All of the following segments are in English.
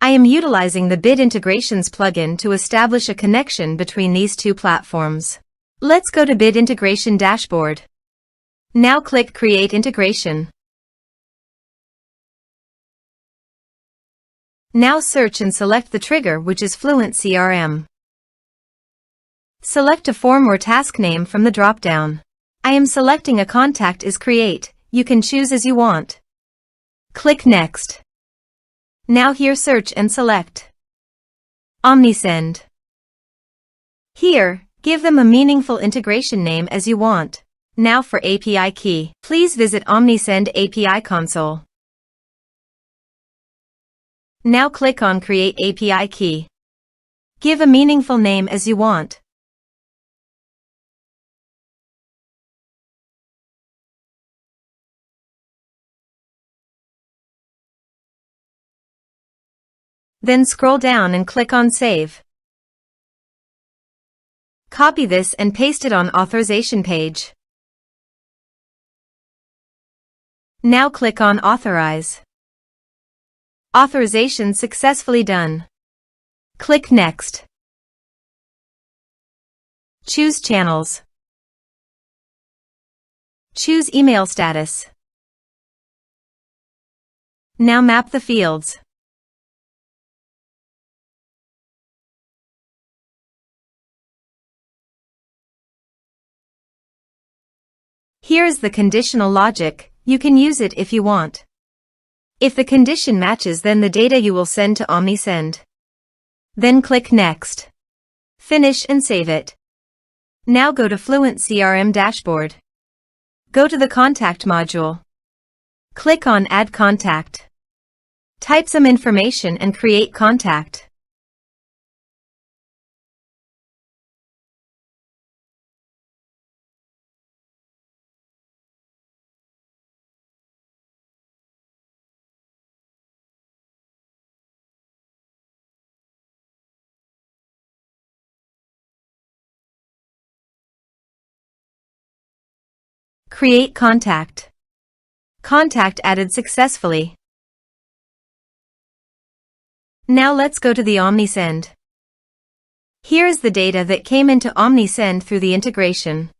I am utilizing the Bit Integrations plugin to establish a connection between these two platforms. Let's go to Bit Integration Dashboard. Now click Create Integration. Now search and select the trigger, which is FluentCRM. Select a form or task name from the drop-down. I am selecting a contact is create. You can choose as you want. Click Next. Now here search and select Omnisend. Here, give them a meaningful integration name as you want. Now for API key, please visit Omnisend API console. Now click on Create API key. Give a meaningful name as you want. Then scroll down and click on Save. Copy this and paste it on authorization page. Now click on Authorize. Authorization successfully done. Click Next. Choose Channels. Choose Email Status. Now map the fields. Here is the conditional logic. You can use it if you want. If the condition matches, then the data you will send to Omnisend. Then click Next. Finish and save it. Now go to FluentCRM dashboard. Go to the Contact module. Click on Add Contact. Type some information and create contact. Create contact. Contact added successfully. Now let's go to the Omnisend. Here is the data that came into Omnisend through the integration.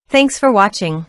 Thanks for watching.